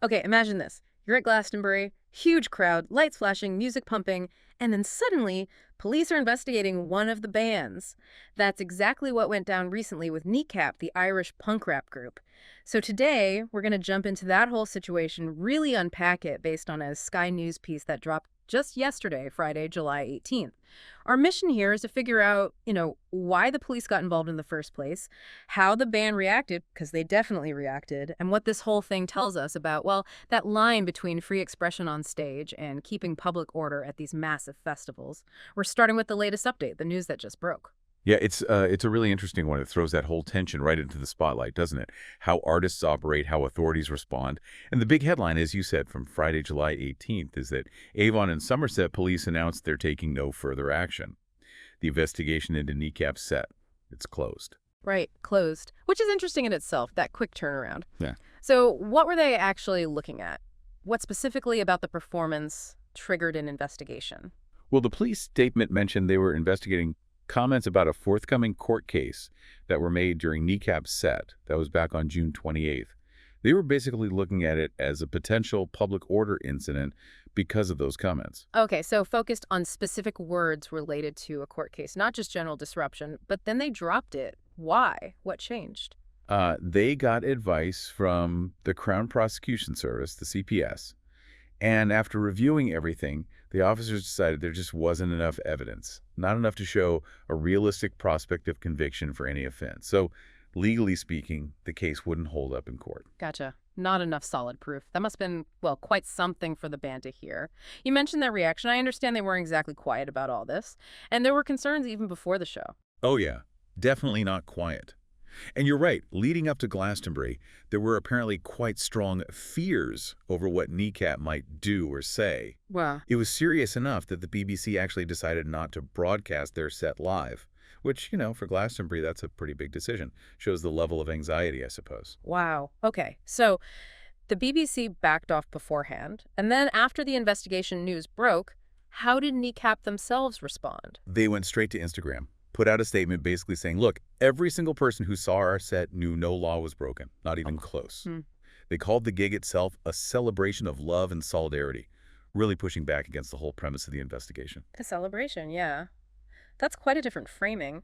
Okay, imagine this. You're at Glastonbury, huge crowd, lights flashing, music pumping, and then suddenly, police are investigating one of the bands. That's exactly what went down recently with Kneecap, the Irish punk rap group. So today, we're going to jump into that whole situation, really unpack it based on a Sky News piece that dropped just yesterday, Friday, July 18th. Our mission here is to figure out, why the police got involved in the first place, how the band reacted, because they definitely reacted, and what this whole thing tells us about, well, that line between free expression on stage and keeping public order at these massive festivals. We're starting with the latest update, the news that just broke. Yeah, it's a really interesting one. It throws that whole tension right into the spotlight, doesn't it? How artists operate, how authorities respond. And the big headline, as you said, from Friday, July 18th, is that Avon and Somerset Police announced they're taking no further action. The investigation into Kneecap's set, it's closed. Right, closed, which is interesting in itself, that quick turnaround. Yeah. So what were they actually looking at? What specifically about the performance triggered an investigation? Well, the police statement mentioned they were investigating comments about a forthcoming court case that were made during Kneecap's set. That was back on June 28th. They were basically looking at it as a potential public order incident because of those comments. Okay, so focused on specific words related to a court case, not just general disruption, but then they dropped it. Why? What changed? They got advice from the Crown Prosecution Service, the CPS, and after reviewing everything, the officers decided there just wasn't enough evidence, not enough to show a realistic prospect of conviction for any offense. So, legally speaking, the case wouldn't hold up in court. Gotcha. Not enough solid proof. That must have been, well, quite something for the band to hear. You mentioned their reaction. I understand they weren't exactly quiet about all this, and there were concerns even before the show. Oh yeah, definitely not quiet. And you're right, leading up to Glastonbury, there were apparently quite strong fears over what Kneecap might do or say. Wow. It was serious enough that the BBC actually decided not to broadcast their set live, which, for Glastonbury, that's a pretty big decision. Shows the level of anxiety, I suppose. Wow. Okay, so the BBC backed off beforehand, and then after the investigation news broke, how did Kneecap themselves respond? They went straight to Instagram, put out a statement basically saying, look, every single person who saw our set knew no law was broken, not even close. They called the gig itself a celebration of love and solidarity, really pushing back against the whole premise of the investigation. A celebration, yeah. That's quite a different framing.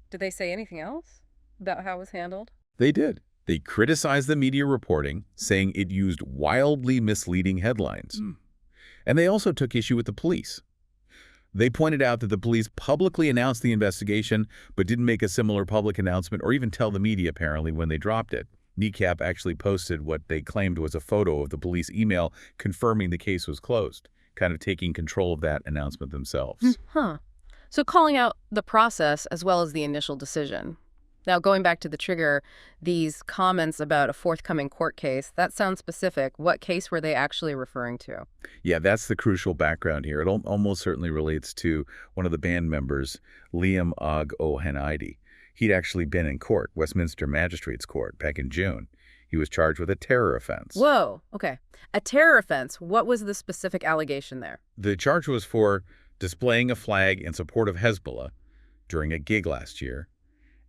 Did they say anything else about how it was handled? They did. They criticized the media reporting, saying it used wildly misleading headlines. And they also took issue with the police. They pointed out that the police publicly announced the investigation, but didn't make a similar public announcement or even tell the media, apparently, when they dropped it. Kneecap actually posted what they claimed was a photo of the police email confirming the case was closed, kind of taking control of that announcement themselves. So calling out the process as well as the initial decision. Now, going back to the trigger, these comments about a forthcoming court case, that sounds specific. What case were they actually referring to? Yeah, that's the crucial background here. It almost certainly relates to one of the band members, Liam Og hAnnaidh. He'd actually been in court, Westminster Magistrates Court, back in June. He was charged with a terror offense. Whoa, okay. A terror offense. What was the specific allegation there? The charge was for displaying a flag in support of Hezbollah during a gig last year.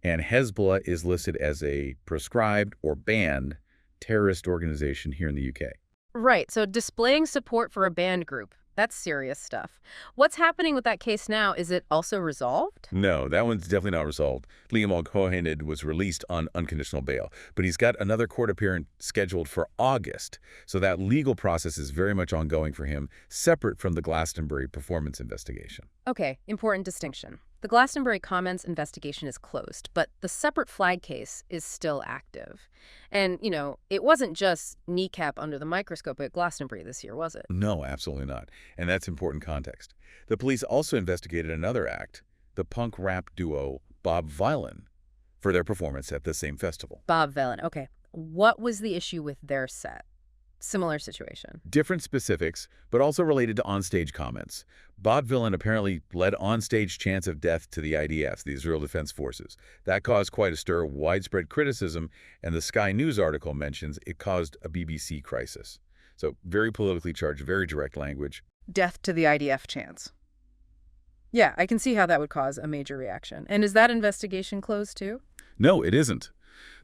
And Hezbollah is listed as a proscribed or banned terrorist organization here in the UK. Right, so displaying support for a band group. That's serious stuff. What's happening with that case now? Is it also resolved? No, that one's definitely not resolved. Liam Og hAnnaidh was released on unconditional bail, but he's got another court appearance scheduled for August. So that legal process is very much ongoing for him, separate from the Glastonbury performance investigation. Okay, important distinction. The Glastonbury comments investigation is closed, but the separate flag case is still active. And, it wasn't just Kneecap under the microscope at Glastonbury this year, was it? No, absolutely not. And that's important context. The police also investigated another act, the punk rap duo Bob Vylan, for their performance at the same festival. Bob Vylan, okay. What was the issue with their set? Similar situation. Different specifics, but also related to onstage comments. Bob Vylan apparently led onstage chants of death to the IDF, the Israel Defense Forces. That caused quite a stir, widespread criticism, and the Sky News article mentions it caused a BBC crisis. So very politically charged, very direct language. Death to the IDF chants. Yeah, I can see how that would cause a major reaction. And is that investigation closed too? No, it isn't.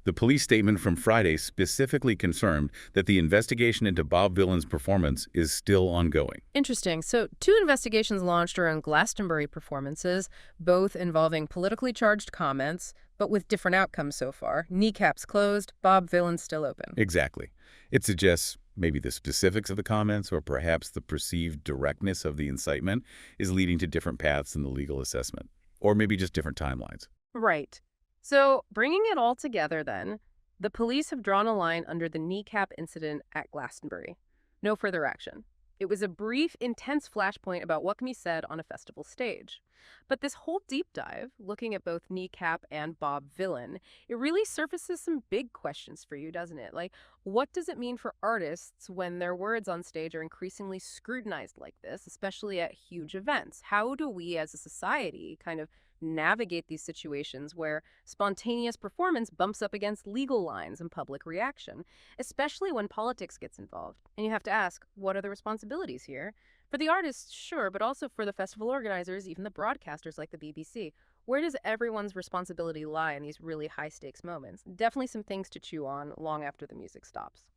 The police statement from Friday specifically confirmed that the investigation into Bob Vylan's performance is still ongoing. Interesting. So, two investigations launched around Glastonbury performances, both involving politically charged comments, but with different outcomes so far. Kneecap's closed, Bob Vylan's still open. Exactly. It suggests maybe the specifics of the comments or perhaps the perceived directness of the incitement is leading to different paths in the legal assessment, or maybe just different timelines. Right. So, bringing it all together then, the police have drawn a line under the Kneecap incident at Glastonbury. No further action. It was a brief, intense flashpoint about what can be said on a festival stage. But this whole deep dive, looking at both Kneecap and Bob Vylan, it really surfaces some big questions for you, doesn't it? Like, what does it mean for artists when their words on stage are increasingly scrutinized like this, especially at huge events? How do we as a society kind of navigate these situations where spontaneous performance bumps up against legal lines and public reaction, especially when politics gets involved? And you have to ask, what are the responsibilities here? For the artists, sure, but also for the festival organizers, even the broadcasters like the BBC. Where does everyone's responsibility lie in these really high-stakes moments? Definitely some things to chew on long after the music stops.